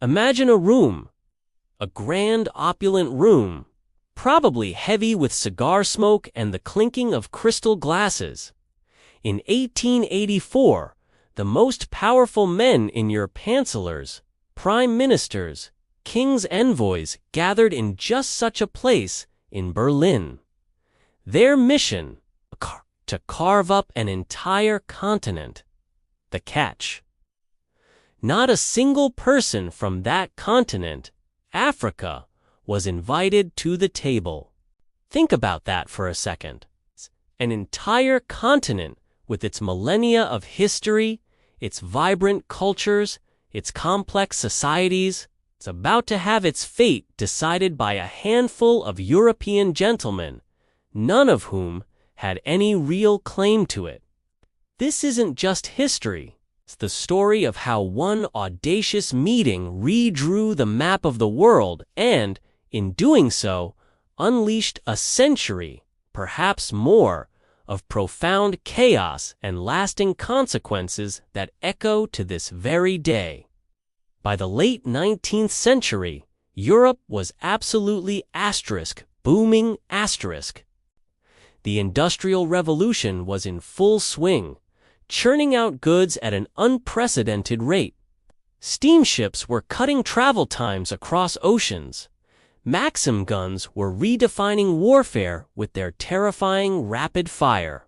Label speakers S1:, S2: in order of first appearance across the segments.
S1: Imagine a grand opulent room, probably heavy with cigar smoke and the clinking of crystal glasses. In 1884, the most powerful men in your chancellors, prime ministers, king's envoys gathered in just such a place in Berlin. Their mission, to carve up an entire continent. The catch: not a single person from that continent, Africa, was invited to the table. Think about that for a second. An entire continent with its millennia of history, its vibrant cultures, its complex societies, it's about to have its fate decided by a handful of European gentlemen, none of whom had any real claim to it. This isn't just history. It's the story of how one audacious meeting redrew the map of the world and, in doing so, unleashed a century, perhaps more, of profound chaos and lasting consequences that echo to this very day. By the late 19th century, Europe was absolutely booming. The Industrial Revolution was in full swing, churning out goods at an unprecedented rate. Steamships were cutting travel times across oceans. Maxim guns were redefining warfare with their terrifying rapid fire.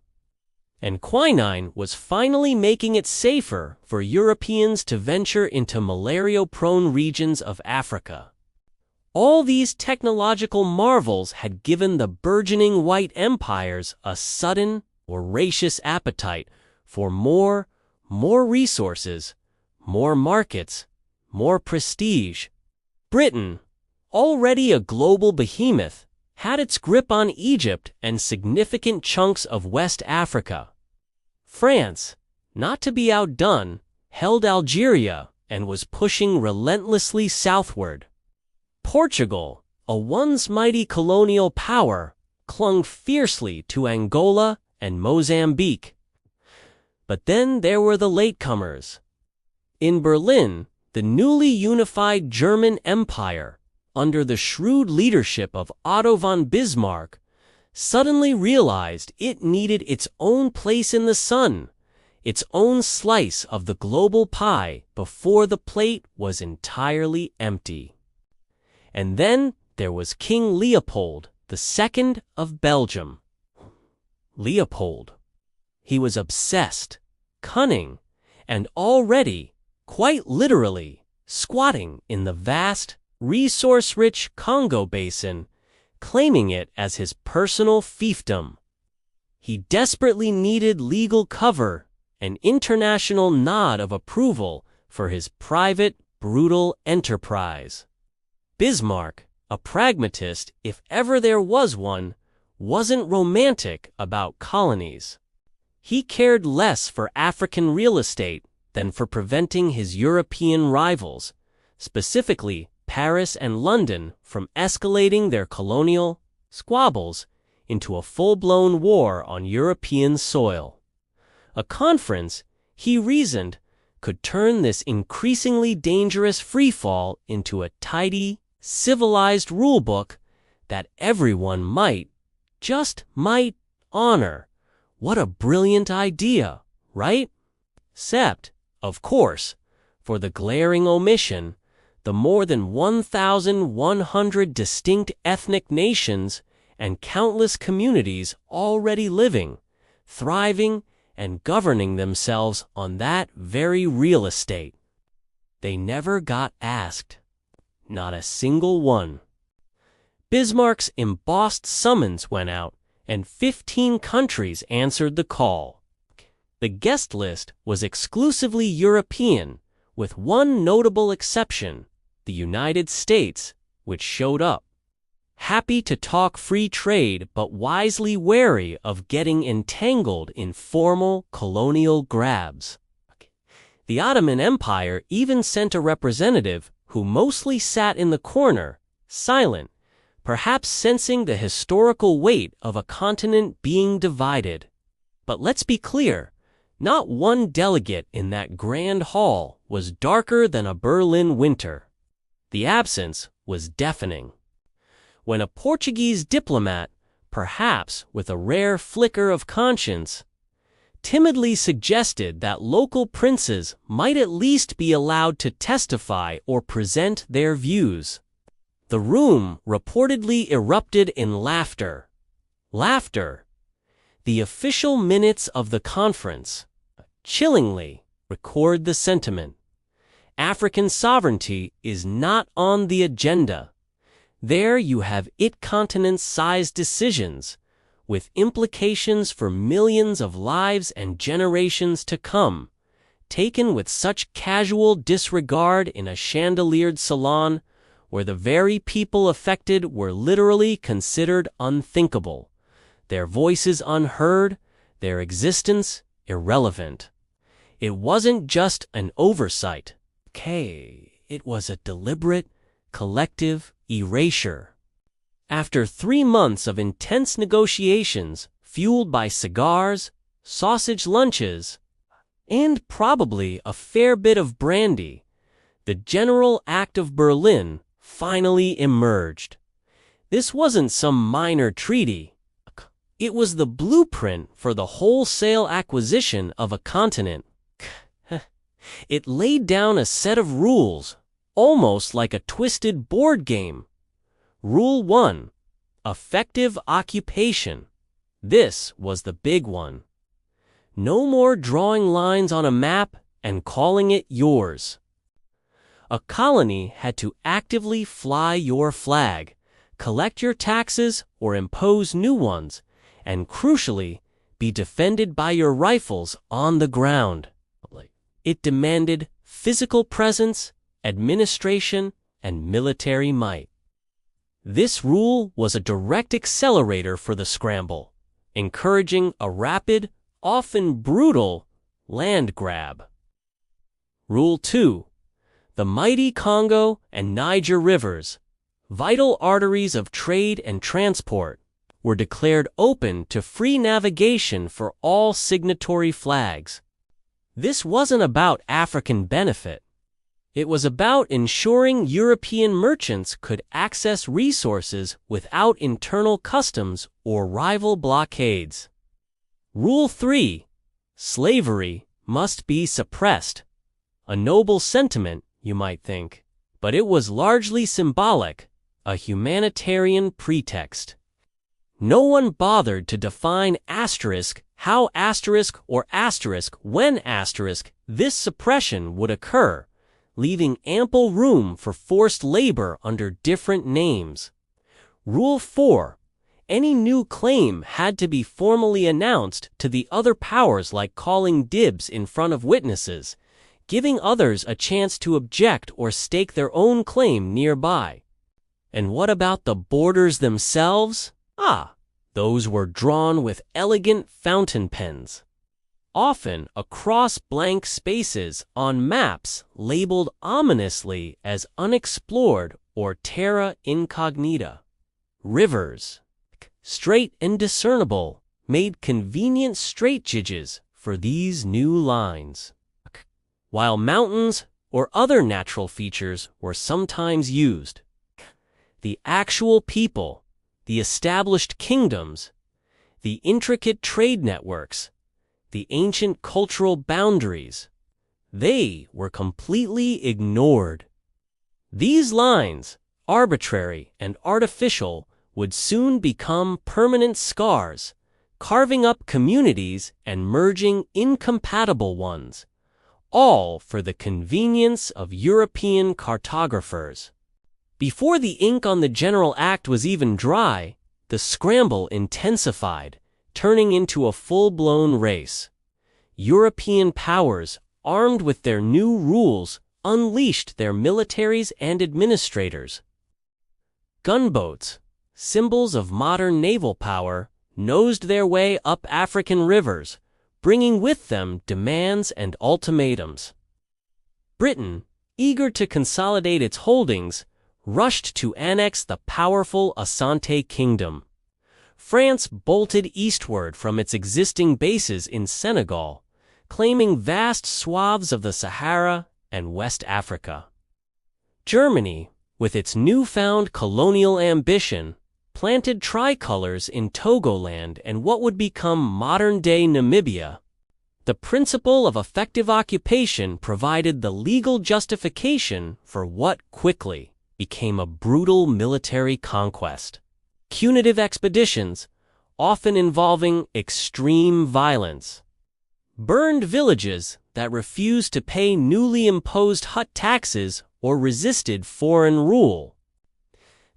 S1: And quinine was finally making it safer for Europeans to venture into malaria-prone regions of Africa. All these technological marvels had given the burgeoning white empires a sudden, voracious appetite for more resources, more markets, more prestige. Britain, already a global behemoth, had its grip on Egypt and significant chunks of West Africa. France, not to be outdone, held Algeria and was pushing relentlessly southward. Portugal, a once mighty colonial power, clung fiercely to Angola and Mozambique. But then there were the latecomers. In Berlin, the newly unified German Empire, under the shrewd leadership of Otto von Bismarck, suddenly realized it needed its own place in the sun, its own slice of the global pie before the plate was entirely empty. And then there was King Leopold II of Belgium. Leopold. He was obsessed, cunning, and already, quite literally, squatting in the vast, resource-rich Congo Basin, claiming it as his personal fiefdom. He desperately needed legal cover, an international nod of approval for his private, brutal enterprise. Bismarck, a pragmatist if ever there was one, wasn't romantic about colonies. He cared less for African real estate than for preventing his European rivals, specifically Paris and London, from escalating their colonial squabbles into a full-blown war on European soil. A conference, he reasoned, could turn this increasingly dangerous freefall into a tidy, civilized rulebook that everyone just might honor. What a brilliant idea, right? Except, of course, for the glaring omission, the more than 1,100 distinct ethnic nations and countless communities already living, thriving, and governing themselves on that very real estate. They never got asked. Not a single one. Bismarck's embossed summons went out, and 15 countries answered the call. The guest list was exclusively European, with one notable exception, the United States, which showed up. Happy to talk free trade but wisely wary of getting entangled in formal colonial grabs. The Ottoman Empire even sent a representative who mostly sat in the corner, silent, perhaps sensing the historical weight of a continent being divided. But let's be clear, not one delegate in that grand hall was darker than a Berlin winter. The absence was deafening. When a Portuguese diplomat, perhaps with a rare flicker of conscience, timidly suggested that local princes might at least be allowed to testify or present their views, the room reportedly erupted in laughter. Laughter. The official minutes of the conference chillingly record the sentiment. African sovereignty is not on the agenda. There you have continent-sized decisions, with implications for millions of lives and generations to come, taken with such casual disregard in a chandeliered salon where the very people affected were literally considered unthinkable, their voices unheard, their existence irrelevant. It wasn't just an oversight. It was a deliberate, collective erasure. After 3 months of intense negotiations fueled by cigars, sausage lunches, and probably a fair bit of brandy, the General Act of Berlin finally emerged. This wasn't some minor treaty. It was the blueprint for the wholesale acquisition of a continent. It laid down a set of rules, almost like a twisted board game. Rule 1. Effective occupation. This was the big one. No more drawing lines on a map and calling it yours. A colony had to actively fly your flag, collect your taxes or impose new ones, and crucially, be defended by your rifles on the ground. It demanded physical presence, administration, and military might. This rule was a direct accelerator for the scramble, encouraging a rapid, often brutal, land grab. Rule 2. The mighty Congo and Niger rivers, vital arteries of trade and transport, were declared open to free navigation for all signatory flags. This wasn't about African benefit. It was about ensuring European merchants could access resources without internal customs or rival blockades. Rule 3. Slavery must be suppressed. A noble sentiment, you might think, but it was largely symbolic, a humanitarian pretext. No one bothered to define how when this suppression would occur, leaving ample room for forced labor under different names. Rule 4. Any new claim had to be formally announced to the other powers, like calling dibs in front of witnesses, giving others a chance to object or stake their own claim nearby. And what about the borders themselves? Those were drawn with elegant fountain pens, often across blank spaces on maps labeled ominously as unexplored or terra incognita. Rivers, straight and discernible, made convenient straitjages for these new lines, while mountains or other natural features were sometimes used. The actual people, the established kingdoms, the intricate trade networks, the ancient cultural boundaries, they were completely ignored. These lines, arbitrary and artificial, would soon become permanent scars, carving up communities and merging incompatible ones, all for the convenience of European cartographers. Before the ink on the General Act was even dry, the scramble intensified, turning into a full-blown race. European powers, armed with their new rules, unleashed their militaries and administrators. Gunboats, symbols of modern naval power, nosed their way up African rivers, bringing with them demands and ultimatums. Britain, eager to consolidate its holdings, rushed to annex the powerful Asante Kingdom. France bolted eastward from its existing bases in Senegal, claiming vast swaths of the Sahara and West Africa. Germany, with its newfound colonial ambition, planted tricolors in Togoland and what would become modern-day Namibia. The principle of effective occupation provided the legal justification for what quickly became a brutal military conquest. Punitive expeditions, often involving extreme violence. Burned villages that refused to pay newly imposed hut taxes or resisted foreign rule.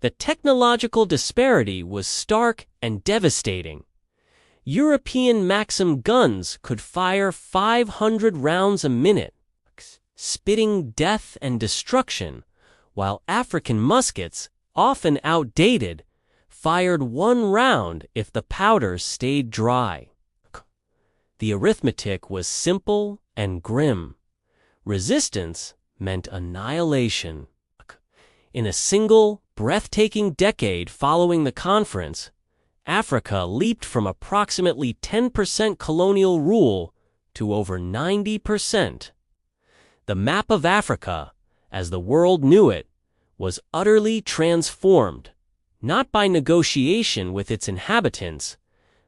S1: The technological disparity was stark and devastating. European Maxim guns could fire 500 rounds a minute, spitting death and destruction, while African muskets, often outdated, fired 1 round if the powder stayed dry. The arithmetic was simple and grim. Resistance meant annihilation. In a single, breathtaking decade following the conference, Africa leaped from approximately 10% colonial rule to over 90%. The map of Africa, as the world knew it, was utterly transformed, not by negotiation with its inhabitants,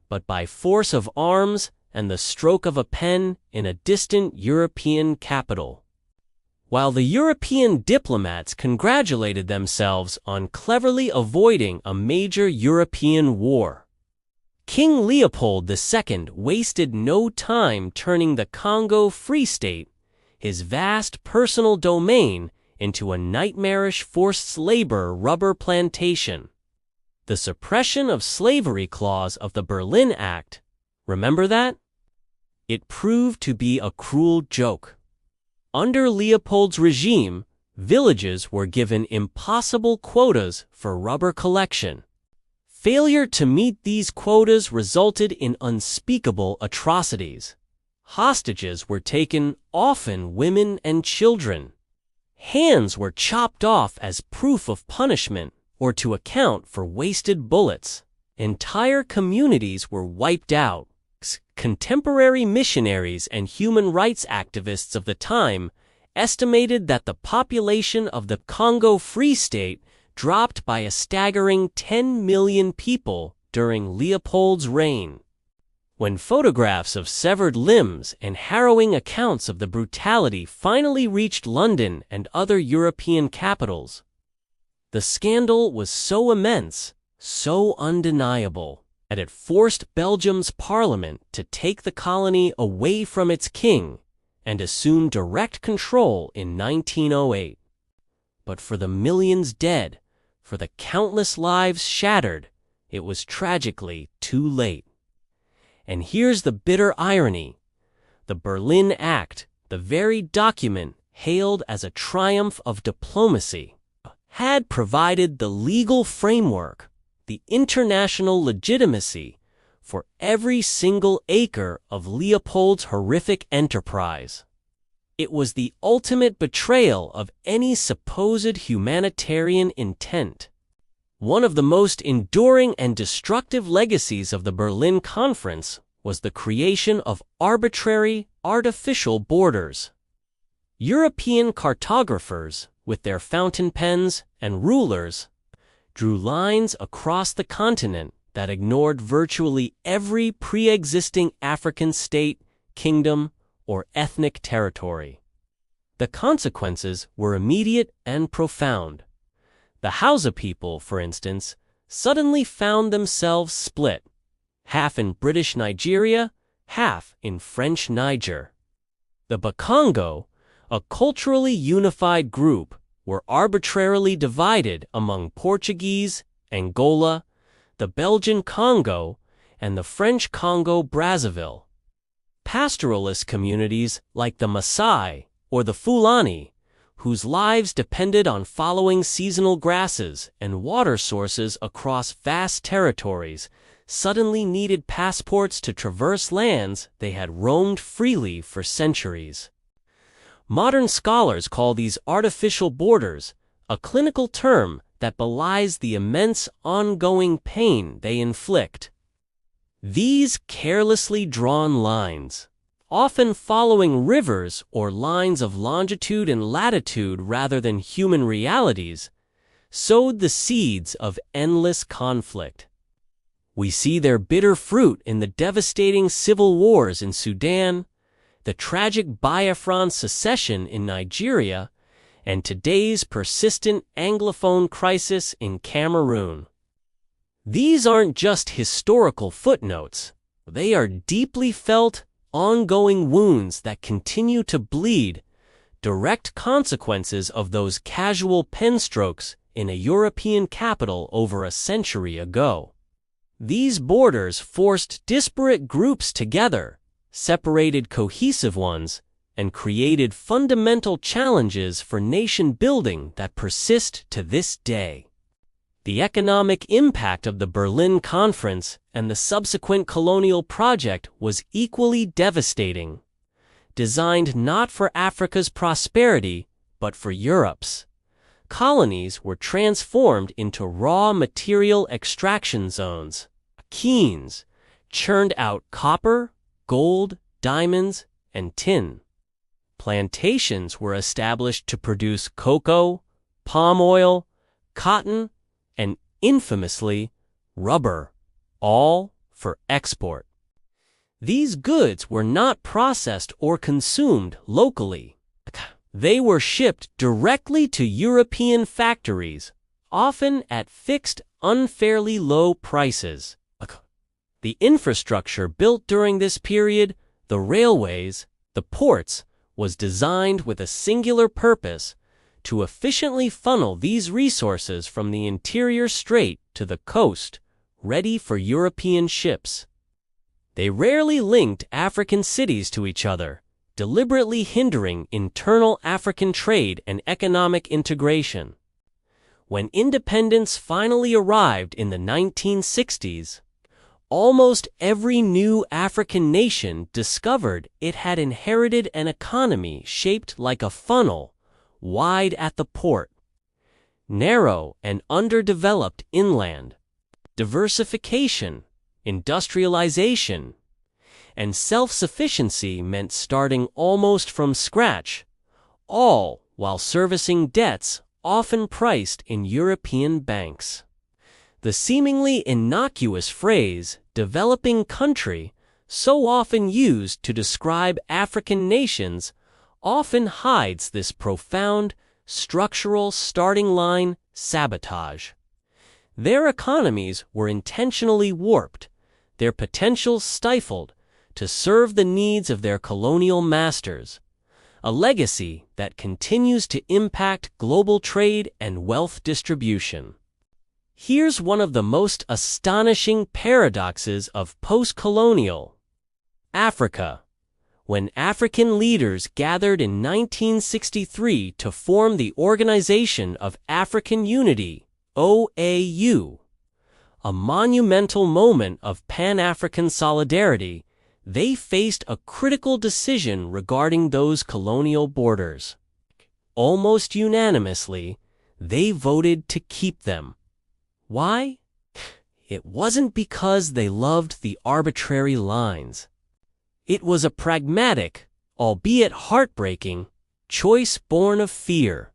S1: but by force of arms and the stroke of a pen in a distant European capital. While the European diplomats congratulated themselves on cleverly avoiding a major European war, King Leopold II wasted no time turning the Congo Free State, his vast personal domain, into a nightmarish forced labor rubber plantation. The suppression of slavery clause of the Berlin Act, remember that? It proved to be a cruel joke. Under Leopold's regime, villages were given impossible quotas for rubber collection. Failure to meet these quotas resulted in unspeakable atrocities. Hostages were taken, often women and children. Hands were chopped off as proof of punishment or to account for wasted bullets. Entire communities were wiped out. Contemporary missionaries and human rights activists of the time estimated that the population of the Congo Free State dropped by a staggering 10 million people during Leopold's reign. When photographs of severed limbs and harrowing accounts of the brutality finally reached London and other European capitals, the scandal was so immense, so undeniable, that it forced Belgium's parliament to take the colony away from its king and assume direct control in 1908. But for the millions dead, for the countless lives shattered, it was tragically too late. And here's the bitter irony. The Berlin Act, the very document hailed as a triumph of diplomacy, had provided the legal framework, the international legitimacy for every single acre of Leopold's horrific enterprise. It was the ultimate betrayal of any supposed humanitarian intent. One of the most enduring and destructive legacies of the Berlin Conference was the creation of arbitrary, artificial borders. European cartographers, with their fountain pens and rulers, drew lines across the continent that ignored virtually every pre-existing African state, kingdom, or ethnic territory. The consequences were immediate and profound. The Hausa people, for instance, suddenly found themselves split, half in British Nigeria, half in French Niger. The Bakongo, a culturally unified group, were arbitrarily divided among Portuguese, Angola, the Belgian Congo, and the French Congo-Brazzaville. Pastoralist communities like the Maasai or the Fulani, whose lives depended on following seasonal grasses and water sources across vast territories, suddenly needed passports to traverse lands they had roamed freely for centuries. Modern scholars call these artificial borders, a clinical term that belies the immense ongoing pain they inflict. These carelessly drawn lines, often following rivers or lines of longitude and latitude rather than human realities, sowed the seeds of endless conflict. We see their bitter fruit in the devastating civil wars in Sudan, the tragic Biafran secession in Nigeria, and today's persistent Anglophone crisis in Cameroon. These aren't just historical footnotes. They are deeply felt, ongoing wounds that continue to bleed, direct consequences of those casual pen strokes in a European capital over a century ago. These borders forced disparate groups together, separated cohesive ones, and created fundamental challenges for nation building that persist to this day. The economic impact of the Berlin Conference and the subsequent colonial project was equally devastating. Designed not for Africa's prosperity, but for Europe's, colonies were transformed into raw material extraction zones. Queens churned out copper, gold, diamonds, and tin. Plantations were established to produce cocoa, palm oil, cotton, and infamously, rubber, all for export. These goods were not processed or consumed locally. They were shipped directly to European factories, often at fixed, unfairly low prices. The infrastructure built during this period, the railways, the ports, was designed with a singular purpose: to efficiently funnel these resources from the interior straight to the coast, ready for European ships. They rarely linked African cities to each other, deliberately hindering internal African trade and economic integration. When independence finally arrived in the 1960s, almost every new African nation discovered it had inherited an economy shaped like a funnel, wide at the port, narrow and underdeveloped inland. Diversification, industrialization, and self-sufficiency meant starting almost from scratch, all while servicing debts often priced in European banks. The seemingly innocuous phrase, developing country, so often used to describe African nations, often hides this profound, structural starting line sabotage. Their economies were intentionally warped, their potential stifled, to serve the needs of their colonial masters, a legacy that continues to impact global trade and wealth distribution. Here's one of the most astonishing paradoxes of post-colonial Africa. When African leaders gathered in 1963 to form the Organization of African Unity, OAU, a monumental moment of Pan-African solidarity, they faced a critical decision regarding those colonial borders. Almost unanimously, they voted to keep them. Why? It wasn't because they loved the arbitrary lines. It was a pragmatic, albeit heartbreaking, choice born of fear.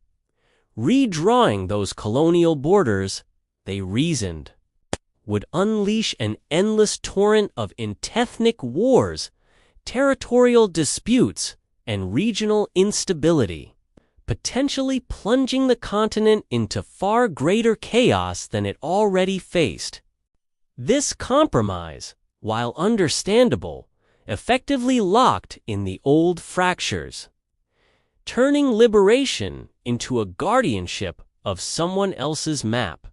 S1: Redrawing those colonial borders, they reasoned, would unleash an endless torrent of interethnic wars, territorial disputes, and regional instability, potentially plunging the continent into far greater chaos than it already faced. This compromise, while understandable, effectively locked in the old fractures, turning liberation into a guardianship of someone else's map.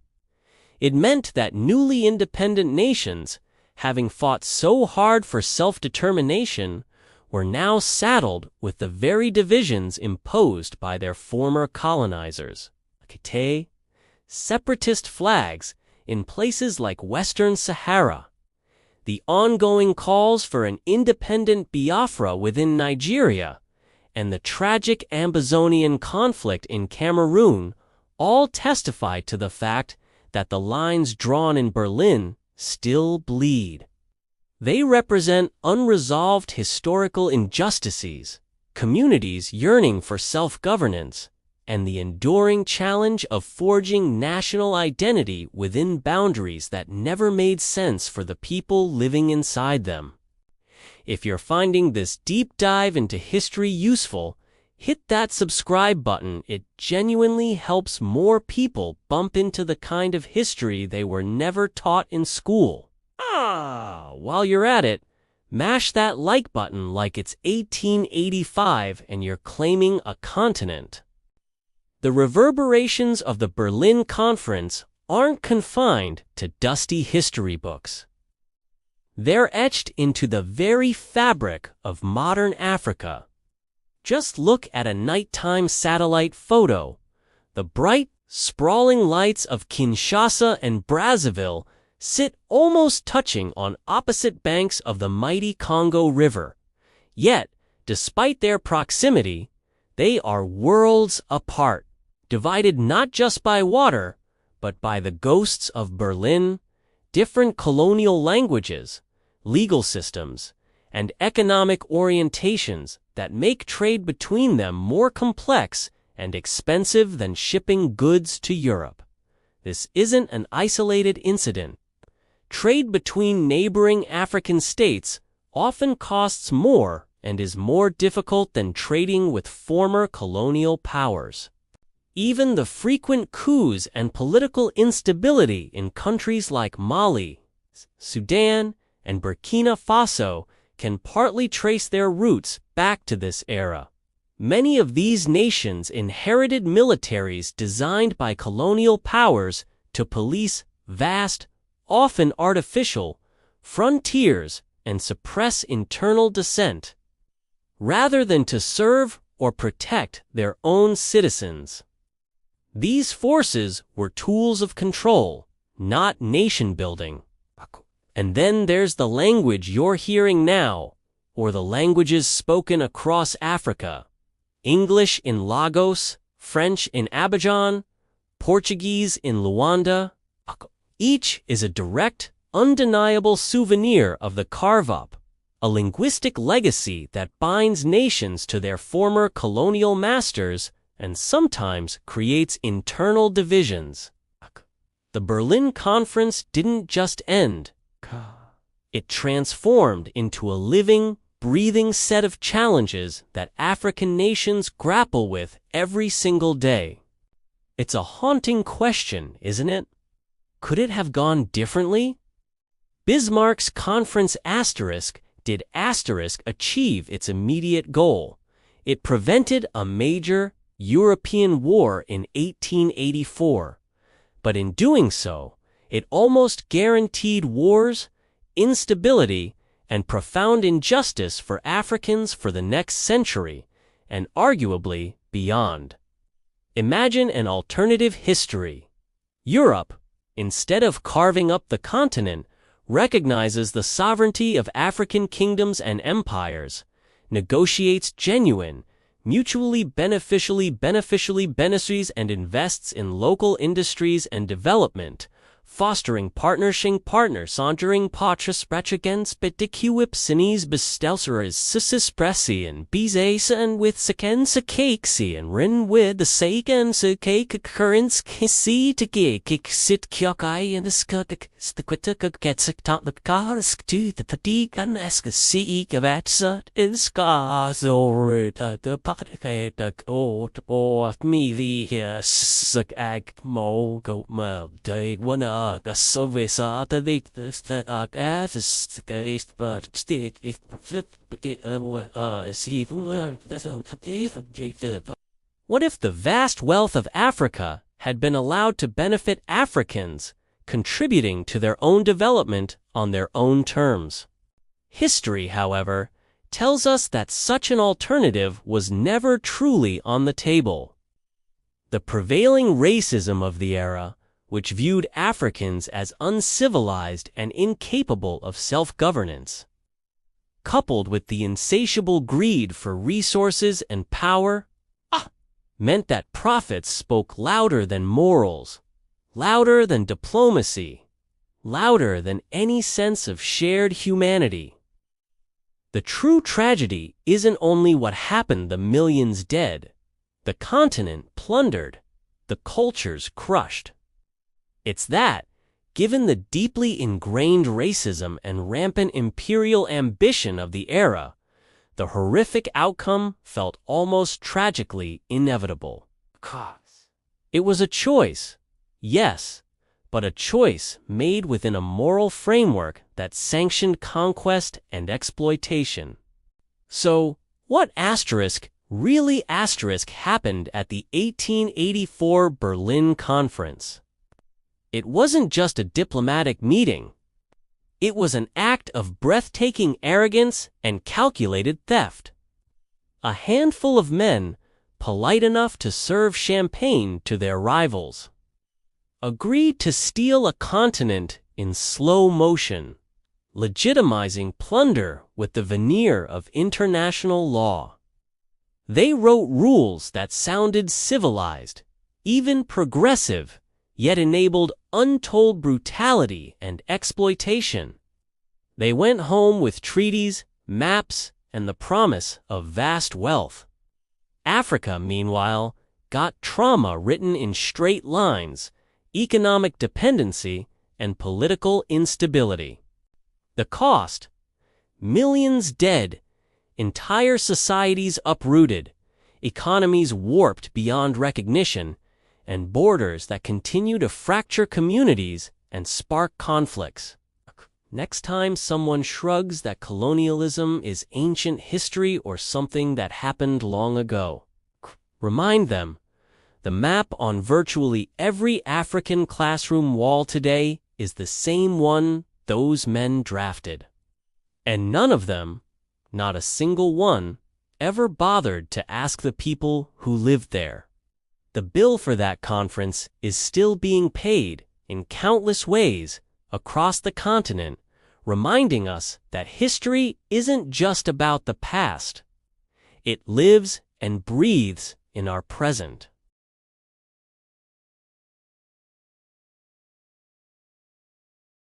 S1: It meant that newly independent nations, having fought so hard for self-determination, were now saddled with the very divisions imposed by their former colonizers. Separatist flags in places like Western Sahara, the ongoing calls for an independent Biafra within Nigeria, and the tragic Ambazonian conflict in Cameroon all testify to the fact that the lines drawn in Berlin still bleed. They represent unresolved historical injustices, communities yearning for self-governance, and the enduring challenge of forging national identity within boundaries that never made sense for the people living inside them. If you're finding this deep dive into history useful, hit that subscribe button. It genuinely helps more people bump into the kind of history they were never taught in school. While you're at it, mash that like button like it's 1885 and you're claiming a continent. The reverberations of the Berlin Conference aren't confined to dusty history books. They're etched into the very fabric of modern Africa. Just look at a nighttime satellite photo. The bright, sprawling lights of Kinshasa and Brazzaville sit almost touching on opposite banks of the mighty Congo River. Yet, despite their proximity, they are worlds apart, divided not just by water, but by the ghosts of Berlin, different colonial languages, legal systems, and economic orientations that make trade between them more complex and expensive than shipping goods to Europe. This isn't an isolated incident. Trade between neighboring African states often costs more and is more difficult than trading with former colonial powers. Even the frequent coups and political instability in countries like Mali, Sudan, and Burkina Faso can partly trace their roots back to this era. Many of these nations inherited militaries designed by colonial powers to police vast, often artificial, frontiers and suppress internal dissent, rather than to serve or protect their own citizens. These forces were tools of control, not nation-building. And then there's the language you're hearing now, or the languages spoken across Africa. English in Lagos, French in Abidjan, Portuguese in Luanda. Each is a direct, undeniable souvenir of the carve-up, a linguistic legacy that binds nations to their former colonial masters and sometimes creates internal divisions. The Berlin Conference didn't just end. It transformed into a living, breathing set of challenges that African nations grapple with every single day. It's a haunting question, isn't it? Could it have gone differently? Bismarck's conference did achieve its immediate goal. It prevented a major European war in 1884. But in doing so, it almost guaranteed wars, instability, and profound injustice for Africans for the next century, and arguably beyond. Imagine an alternative history. Europe, instead of carving up the continent, recognizes the sovereignty of African kingdoms and empires, negotiates genuine, mutually beneficiaries and invests in local industries and development, fostering sondering patras bedicuip sinis bestelseras sispression bizasen with sakakesi and rin with the saken sakak currents kisi to gig sit kyokai and the skuk stiquituk gets a top the cars to the tadigan esk see gavatsa is scars or the pocket or me the sak mo go mal day one the service the latest that as but state if what if the vast wealth of Africa had been allowed to benefit Africans, contributing to their own development on their own terms? History, however, tells us that such an alternative was never truly on the table. The prevailing racism of the era, which viewed Africans as uncivilized and incapable of self-governance, coupled with the insatiable greed for resources and power, meant that profits spoke louder than morals, louder than diplomacy, louder than any sense of shared humanity. The true tragedy isn't only what happened the millions dead, The continent plundered, the cultures crushed. It's that, given the deeply ingrained racism and rampant imperial ambition of the era, the horrific outcome felt almost tragically inevitable. It was a choice, yes, but a choice made within a moral framework that sanctioned conquest and exploitation. So, what really happened at the 1884 Berlin Conference? It wasn't just a diplomatic meeting. It was an act of breathtaking arrogance and calculated theft. A handful of men, polite enough to serve champagne to their rivals, agreed to steal a continent in slow motion, legitimizing plunder with the veneer of international law. They wrote rules that sounded civilized, even progressive, yet enabled untold brutality and exploitation. They went home with treaties, maps, and the promise of vast wealth. Africa, meanwhile, got trauma written in straight lines, economic dependency, and political instability. The cost? Millions dead, entire societies uprooted, economies warped beyond recognition, and borders that continue to fracture communities and spark conflicts. Next time someone shrugs that colonialism is ancient history or something that happened long ago, remind them, the map on virtually every African classroom wall today is the same one those men drafted. And none of them, not a single one, ever bothered to ask the people who lived there. The bill for that conference is still being paid in countless ways across the continent, reminding us that history isn't just about the past. It lives and breathes in our present.